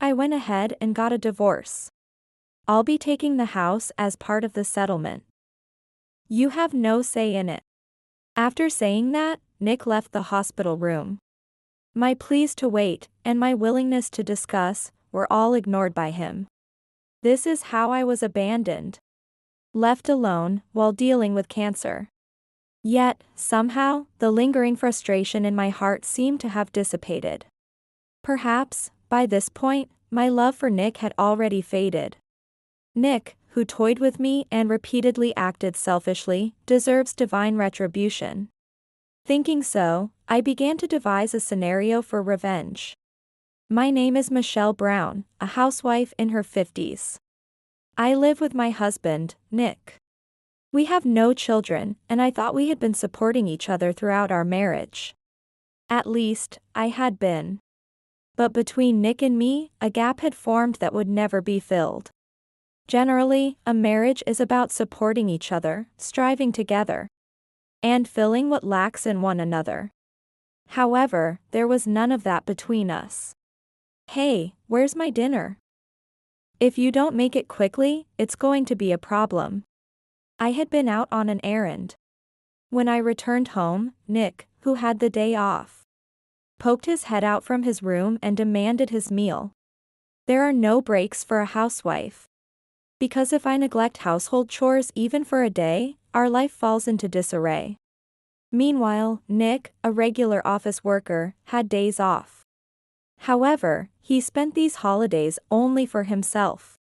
I went ahead and got a divorce. I'll be taking the house as part of the settlement. You have no say in it. After saying that, Nick left the hospital room. My pleas to wait, and my willingness to discuss, were all ignored by him. This is how I was abandoned. Left alone, while dealing with cancer. Yet, somehow, the lingering frustration in my heart seemed to have dissipated. Perhaps, by this point, my love for Nick had already faded. Nick, who toyed with me and repeatedly acted selfishly, deserves divine retribution. Thinking so, I began to devise a scenario for revenge. My name is Michelle Brown, a housewife in her 50s. I live with my husband, Nick. We have no children, and I thought we had been supporting each other throughout our marriage. At least, I had been. But between Nick and me, a gap had formed that would never be filled. Generally, a marriage is about supporting each other, striving together, and filling what lacks in one another. However, there was none of that between us. Hey, where's my dinner? If you don't make it quickly, it's going to be a problem. I had been out on an errand. When I returned home, Nick, who had the day off, poked his head out from his room and demanded his meal. There are no breaks for a housewife. Because if I neglect household chores even for a day, our life falls into disarray. Meanwhile, Nick, a regular office worker, had days off. However, he spent these holidays only for himself.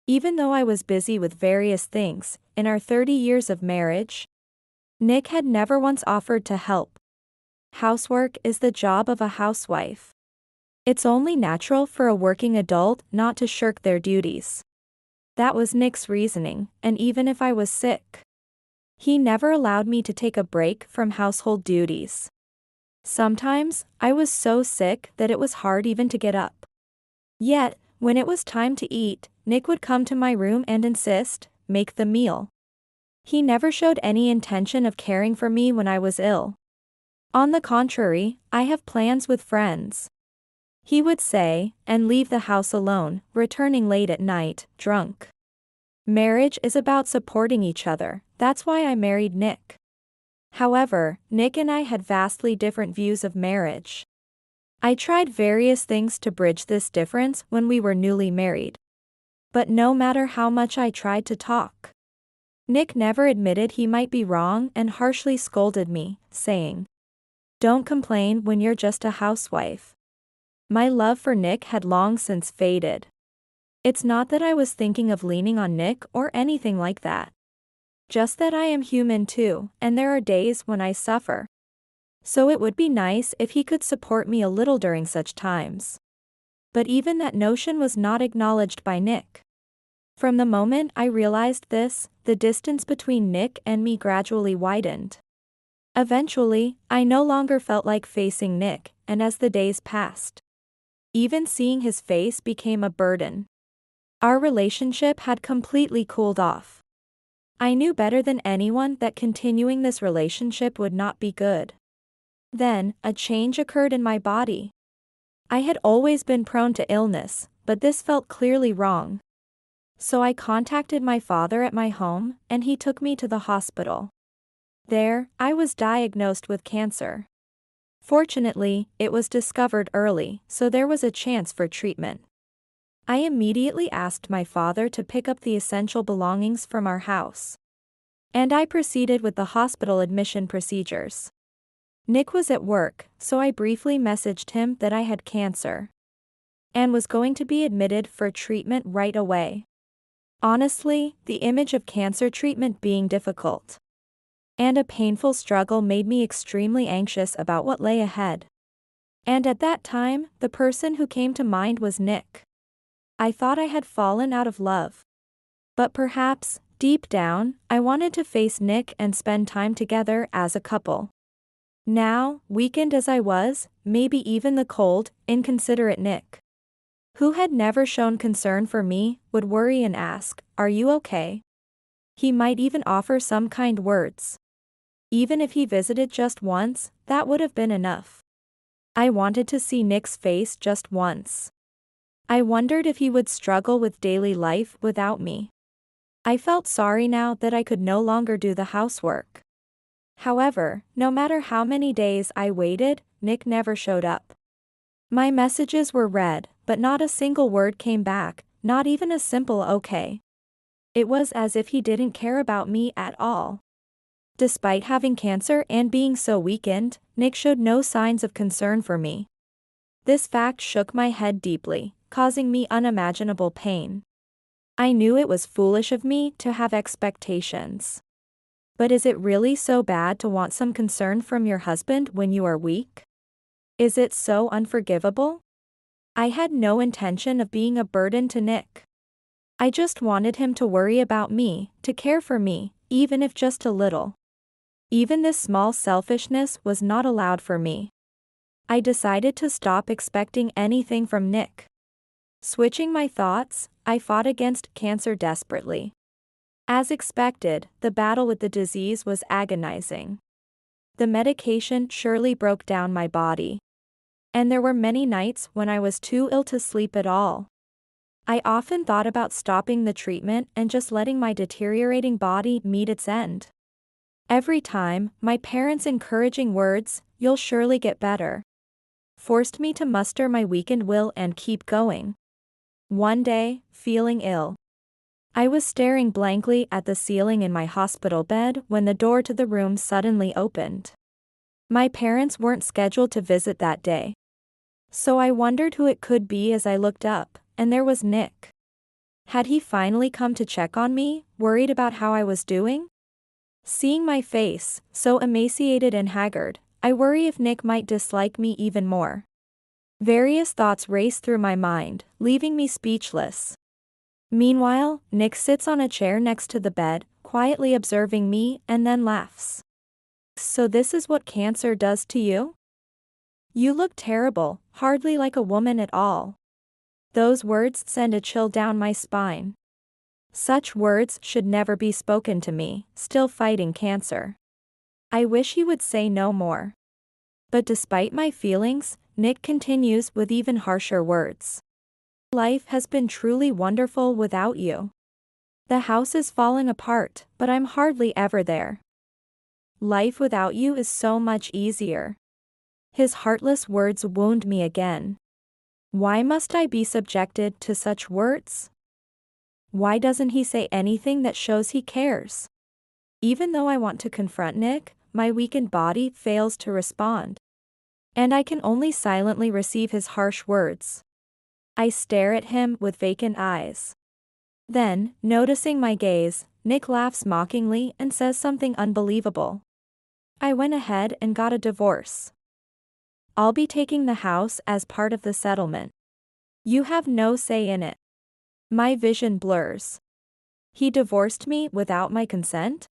Even though I was busy with various things, in our 30 years of marriage, Nick had never once offered to help. Housework is the job of a housewife. It's only natural for a working adult not to shirk their duties. That was Nick's reasoning, and even if I was sick, he never allowed me to take a break from household duties. Sometimes, I was so sick that it was hard even to get up. Yet, when it was time to eat, Nick would come to my room and insist, make the meal. He never showed any intention of caring for me when I was ill. On the contrary, I have plans with friends, he would say, and leave the house alone, returning late at night, drunk. Marriage is about supporting each other, that's why I married Nick. However, Nick and I had vastly different views of marriage. I tried various things to bridge this difference when we were newly married. But no matter how much I tried to talk, Nick never admitted he might be wrong and harshly scolded me, saying, "Don't complain when you're just a housewife." My love for Nick had long since faded. It's not that I was thinking of leaning on Nick or anything like that. Just that I am human too, and there are days when I suffer. So it would be nice if he could support me a little during such times. But even that notion was not acknowledged by Nick. From the moment I realized this, the distance between Nick and me gradually widened. Eventually, I no longer felt like facing Nick, and as the days passed, even seeing his face became a burden. Our relationship had completely cooled off. I knew better than anyone that continuing this relationship would not be good. Then, a change occurred in my body. I had always been prone to illness, but this felt clearly wrong. So I contacted my father at my home, and he took me to the hospital. There, I was diagnosed with cancer. Fortunately, it was discovered early, so there was a chance for treatment. I immediately asked my father to pick up the essential belongings from our house, and I proceeded with the hospital admission procedures. Nick was at work, so I briefly messaged him that I had cancer and was going to be admitted for treatment right away. Honestly, the image of cancer treatment being difficult and a painful struggle made me extremely anxious about what lay ahead. And at that time, the person who came to mind was Nick. I thought I had fallen out of love. But perhaps, deep down, I wanted to face Nick and spend time together as a couple. Now, weakened as I was, maybe even the cold, inconsiderate Nick, who had never shown concern for me, would worry and ask, "Are you okay?" He might even offer some kind words. Even if he visited just once, that would have been enough. I wanted to see Nick's face just once. I wondered if he would struggle with daily life without me. I felt sorry now that I could no longer do the housework. However, no matter how many days I waited, Nick never showed up. My messages were read, but not a single word came back, not even a simple okay. It was as if he didn't care about me at all. Despite having cancer and being so weakened, Nick showed no signs of concern for me. This fact shook my head deeply, causing me unimaginable pain. I knew it was foolish of me to have expectations. But is it really so bad to want some concern from your husband when you are weak? Is it so unforgivable? I had no intention of being a burden to Nick. I just wanted him to worry about me, to care for me, even if just a little. Even this small selfishness was not allowed for me. I decided to stop expecting anything from Nick. Switching my thoughts, I fought against cancer desperately. As expected, the battle with the disease was agonizing. The medication surely broke down my body. And there were many nights when I was too ill to sleep at all. I often thought about stopping the treatment and just letting my deteriorating body meet its end. Every time, my parents' encouraging words, "You'll surely get better," forced me to muster my weakened will and keep going. One day, feeling ill, I was staring blankly at the ceiling in my hospital bed when the door to the room suddenly opened. My parents weren't scheduled to visit that day. So I wondered who it could be as I looked up, and there was Nick. Had he finally come to check on me, worried about how I was doing? Seeing my face, so emaciated and haggard, I worry if Nick might dislike me even more. Various thoughts raced through my mind, leaving me speechless. Meanwhile, Nick sits on a chair next to the bed, quietly observing me, and then laughs. "So this is what cancer does to you? You look terrible, hardly like a woman at all." Those words send a chill down my spine. Such words should never be spoken to me, still fighting cancer. I wish he would say no more. But despite my feelings, Nick continues with even harsher words. "Life has been truly wonderful without you. The house is falling apart, but I'm hardly ever there. Life without you is so much easier." His heartless words wound me again. Why must I be subjected to such words? Why doesn't he say anything that shows he cares? Even though I want to confront Nick, my weakened body fails to respond. And I can only silently receive his harsh words. I stare at him with vacant eyes. Then, noticing my gaze, Nick laughs mockingly and says something unbelievable. "I went ahead and got a divorce. I'll be taking the house as part of the settlement. You have no say in it." My vision blurs. He divorced me without my consent?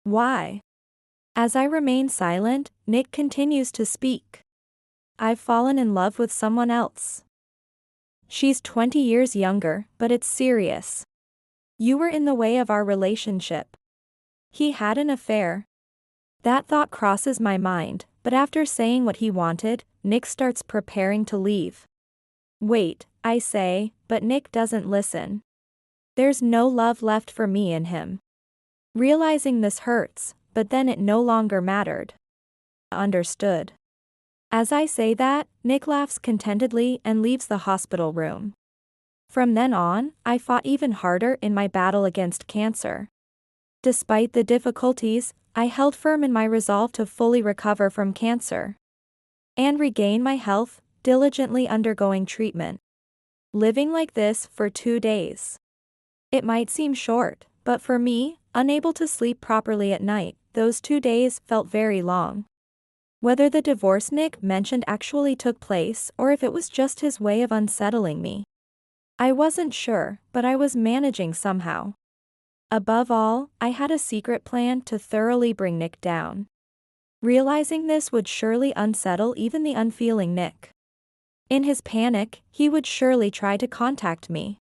Why? As I remain silent, Nick continues to speak. "I've fallen in love with someone else. She's 20 years younger, but it's serious. You were in the way of our relationship. He had an affair." That thought crosses my mind, but after saying what he wanted, Nick starts preparing to leave. "Wait," I say, but Nick doesn't listen. There's no love left for me in him. Realizing this hurts, but then it no longer mattered. Understood. As I say that, Nick laughs contentedly and leaves the hospital room. From then on, I fought even harder in my battle against cancer. Despite the difficulties, I held firm in my resolve to fully recover from cancer and regain my health, diligently undergoing treatment. Living like this for 2 days. It might seem short, but for me, unable to sleep properly at night, those 2 days felt very long. Whether the divorce Nick mentioned actually took place or if it was just his way of unsettling me, I wasn't sure, but I was managing somehow. Above all, I had a secret plan to thoroughly bring Nick down. Realizing this would surely unsettle even the unfeeling Nick. In his panic, he would surely try to contact me.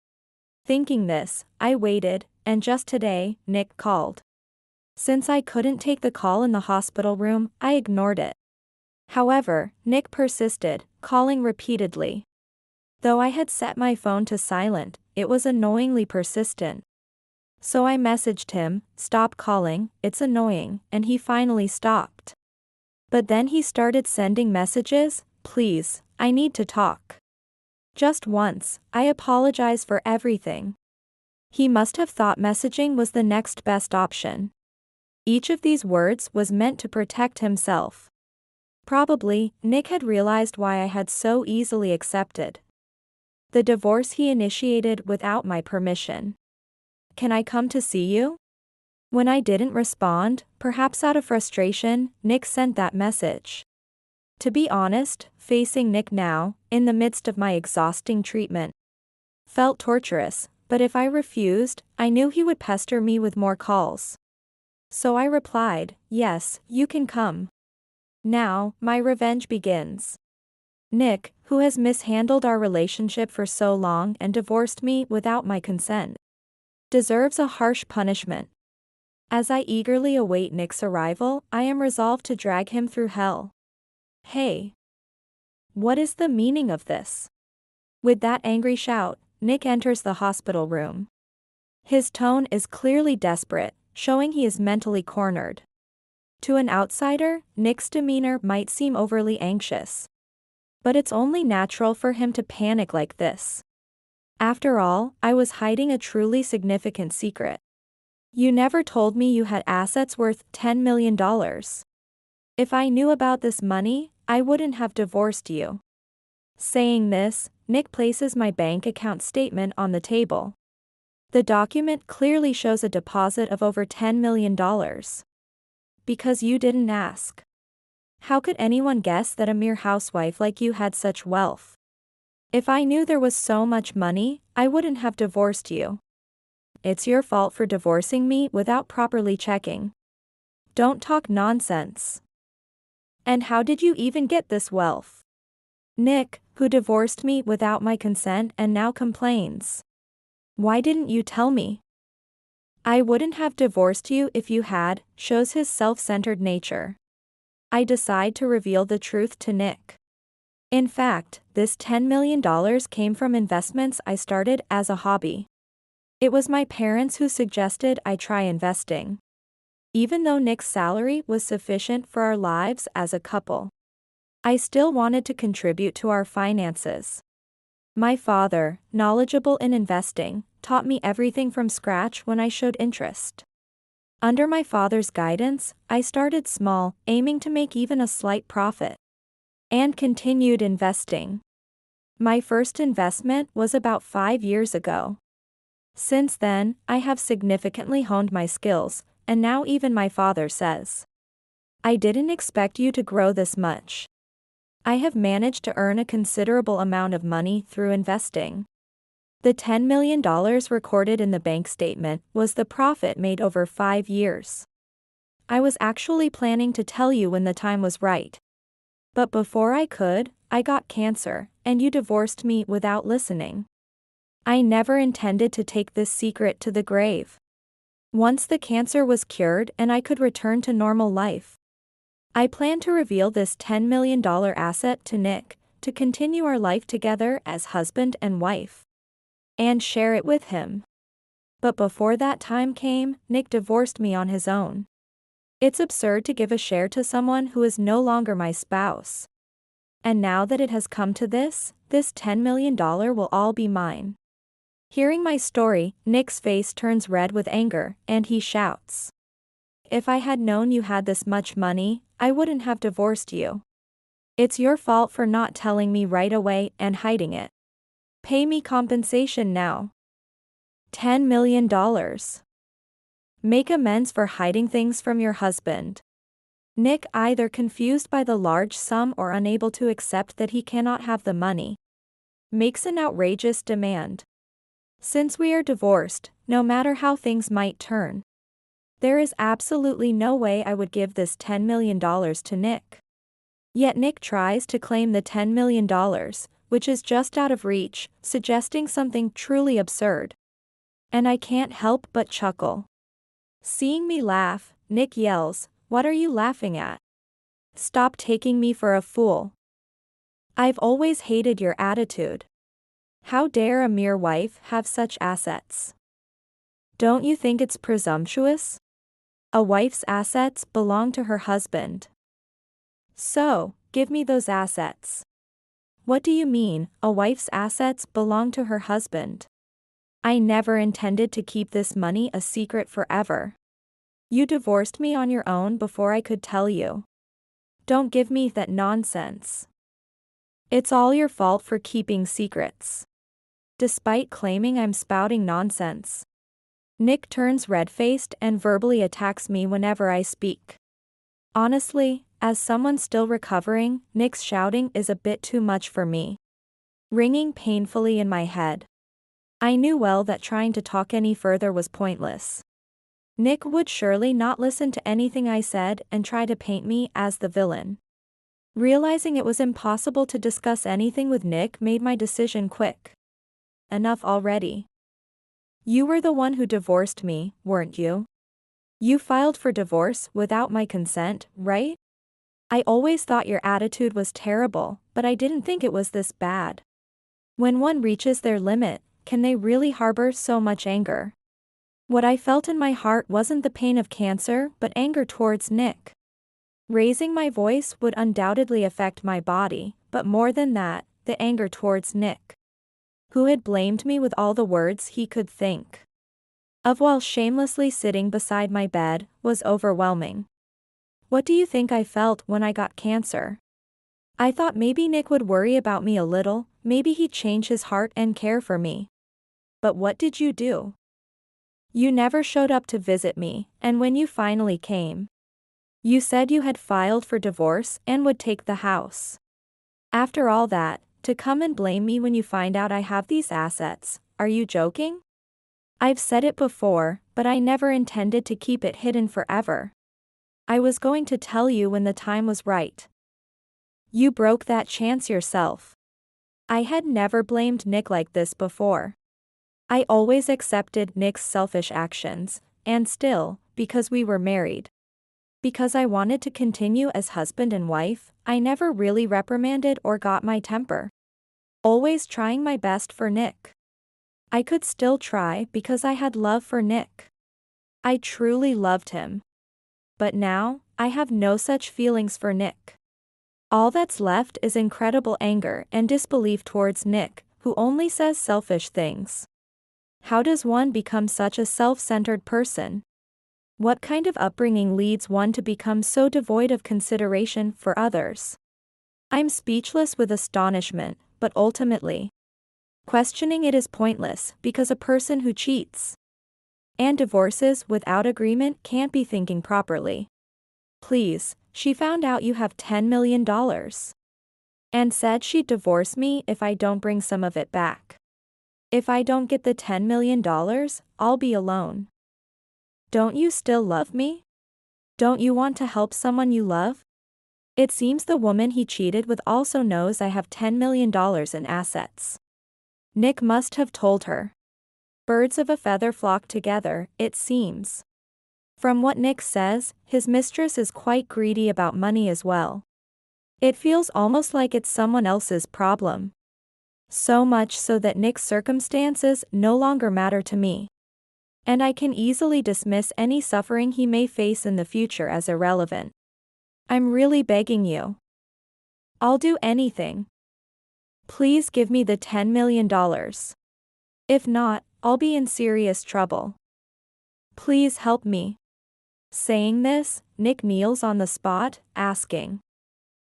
Thinking this, I waited, and just today, Nick called. Since I couldn't take the call in the hospital room, I ignored it. However, Nick persisted, calling repeatedly. Though I had set my phone to silent, it was annoyingly persistent. So I messaged him, "Stop calling, it's annoying," and he finally stopped. But then he started sending messages, "Please, I need to talk. Just once, I apologize for everything." He must have thought messaging was the next best option. Each of these words was meant to protect himself. Probably, Nick had realized why I had so easily accepted the divorce he initiated without my permission. "Can I come to see you?" When I didn't respond, perhaps out of frustration, Nick sent that message. To be honest, facing Nick now, in the midst of my exhausting treatment, felt torturous, but if I refused, I knew he would pester me with more calls. So I replied, "Yes, you can come." Now, my revenge begins. Nick, who has mishandled our relationship for so long and divorced me without my consent, deserves a harsh punishment. As I eagerly await Nick's arrival, I am resolved to drag him through hell. "Hey! What is the meaning of this?" With that angry shout, Nick enters the hospital room. His tone is clearly desperate, showing he is mentally cornered. To an outsider, Nick's demeanor might seem overly anxious. But it's only natural for him to panic like this. After all, I was hiding a truly significant secret. "You never told me you had assets worth $10 million. If I knew about this money, I wouldn't have divorced you." Saying this, Nick places my bank account statement on the table. The document clearly shows a deposit of over $10 million. "Because you didn't ask. How could anyone guess that a mere housewife like you had such wealth? If I knew there was so much money, I wouldn't have divorced you. It's your fault for divorcing me without properly checking. Don't talk nonsense. And how did you even get this wealth?" Nick, who divorced me without my consent and now complains. "Why didn't you tell me?" "I wouldn't have divorced you if you had," shows his self-centered nature. I decide to reveal the truth to Nick. In fact, this $10 million came from investments I started as a hobby. It was my parents who suggested I try investing. Even though Nick's salary was sufficient for our lives as a couple, I still wanted to contribute to our finances. My father, knowledgeable in investing, taught me everything from scratch when I showed interest. Under my father's guidance, I started small, aiming to make even a slight profit, and continued investing. My first investment was about 5 years ago. Since then, I have significantly honed my skills, and now even my father says, "I didn't expect you to grow this much." I have managed to earn a considerable amount of money through investing. The $10 million recorded in the bank statement was the profit made over 5 years. I was actually planning to tell you when the time was right. But before I could, I got cancer, and you divorced me without listening. I never intended to take this secret to the grave. Once the cancer was cured and I could return to normal life, I plan to reveal this $10 million asset to Nick, to continue our life together as husband and wife, and share it with him. But before that time came, Nick divorced me on his own. It's absurd to give a share to someone who is no longer my spouse. And now that it has come to this $10 million will all be mine. Hearing my story, Nick's face turns red with anger, and he shouts, "If I had known you had this much money, I wouldn't have divorced you. It's your fault for not telling me right away and hiding it. Pay me compensation now. $10 million. Make amends for hiding things from your husband." Nick, either confused by the large sum or unable to accept that he cannot have the money, makes an outrageous demand. Since we are divorced, no matter how things might turn, there is absolutely no way I would give this $10 million to Nick. Yet Nick tries to claim the $10 million, which is just out of reach, suggesting something truly absurd. And I can't help but chuckle. Seeing me laugh, Nick yells, "What are you laughing at? Stop taking me for a fool. I've always hated your attitude. How dare a mere wife have such assets? Don't you think it's presumptuous? A wife's assets belong to her husband. So, give me those assets. What do you mean, a wife's assets belong to her husband? I never intended to keep this money a secret forever. You divorced me on your own before I could tell you. Don't give me that nonsense. It's all your fault for keeping secrets. Despite claiming I'm spouting nonsense, Nick turns red-faced and verbally attacks me whenever I speak. Honestly, as someone still recovering, Nick's shouting is a bit too much for me. Ringing painfully in my head. I knew well that trying to talk any further was pointless. Nick would surely not listen to anything I said and try to paint me as the villain. Realizing it was impossible to discuss anything with Nick made my decision quick. Enough already. You were the one who divorced me, weren't you? You filed for divorce without my consent, right? I always thought your attitude was terrible, but I didn't think it was this bad. When one reaches their limit, can they really harbor so much anger? What I felt in my heart wasn't the pain of cancer but anger towards Nick. Raising my voice would undoubtedly affect my body, but more than that, the anger towards Nick, who had blamed me with all the words he could think of while shamelessly sitting beside my bed, was overwhelming. What do you think I felt when I got cancer? I thought maybe Nick would worry about me a little, maybe he'd change his heart and care for me. But what did you do? You never showed up to visit me, and when you finally came, you said you had filed for divorce and would take the house. After all that, to come and blame me when you find out I have these assets, are you joking? I've said it before, but I never intended to keep it hidden forever. I was going to tell you when the time was right. You broke that chance yourself. I had never blamed Nick like this before. I always accepted Nick's selfish actions, and still, because we were married. Because I wanted to continue as husband and wife, I never really reprimanded or got my temper. Always trying my best for Nick. I could still try because I had love for Nick. I truly loved him. But now, I have no such feelings for Nick. All that's left is incredible anger and disbelief towards Nick, who only says selfish things. How does one become such a self-centered person? What kind of upbringing leads one to become so devoid of consideration for others? I'm speechless with astonishment, but ultimately, questioning it is pointless because a person who cheats and divorces without agreement can't be thinking properly. Please, she found out you have $10 million. And said she'd divorce me if I don't bring some of it back. If I don't get the $10 million, I'll be alone. Don't you still love me? Don't you want to help someone you love? It seems the woman he cheated with also knows I have $10 million in assets. Nick must have told her. Birds of a feather flock together, it seems. From what Nick says, his mistress is quite greedy about money as well. It feels almost like it's someone else's problem. So much so that Nick's circumstances no longer matter to me. And I can easily dismiss any suffering he may face in the future as irrelevant. I'm really begging you. I'll do anything. Please give me the $10 million. If not, I'll be in serious trouble. Please help me. Saying this, Nick kneels on the spot, asking.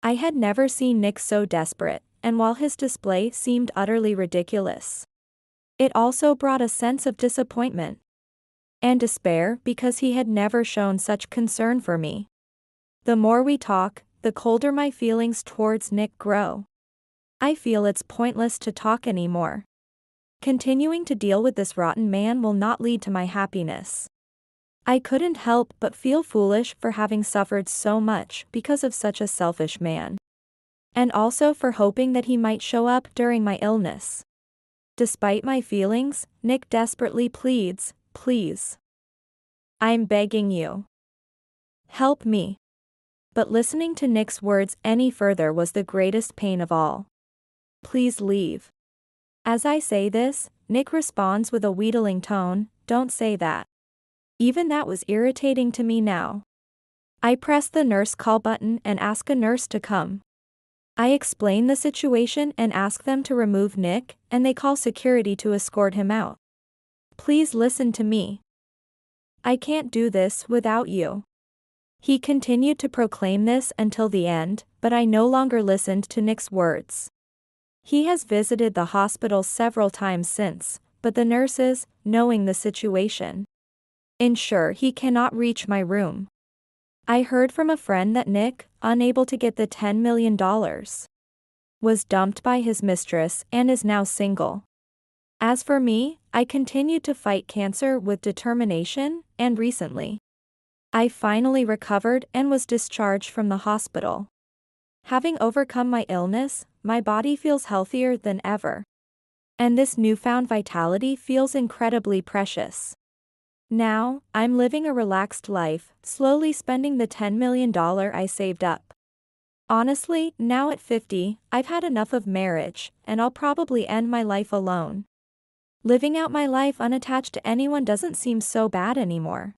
I had never seen Nick so desperate, and while his display seemed utterly ridiculous, it also brought a sense of disappointment and despair because he had never shown such concern for me. The more we talk, the colder my feelings towards Nick grow. I feel it's pointless to talk anymore. Continuing to deal with this rotten man will not lead to my happiness. I couldn't help but feel foolish for having suffered so much because of such a selfish man. And also for hoping that he might show up during my illness. Despite my feelings, Nick desperately pleads, please. I'm begging you. Help me. But listening to Nick's words any further was the greatest pain of all. Please leave. As I say this, Nick responds with a wheedling tone, "Don't say that." Even that was irritating to me now. I press the nurse call button and ask a nurse to come. I explain the situation and ask them to remove Nick, and they call security to escort him out. "Please listen to me. I can't do this without you." He continued to proclaim this until the end, but I no longer listened to Nick's words. He has visited the hospital several times since, but the nurses, knowing the situation, ensure he cannot reach my room. I heard from a friend that Nick, unable to get the $10 million, was dumped by his mistress and is now single. As for me, I continued to fight cancer with determination, and recently, I finally recovered and was discharged from the hospital. Having overcome my illness, my body feels healthier than ever. And this newfound vitality feels incredibly precious. Now, I'm living a relaxed life, slowly spending the $10 million I saved up. Honestly, now at 50, I've had enough of marriage, and I'll probably end my life alone. Living out my life unattached to anyone doesn't seem so bad anymore.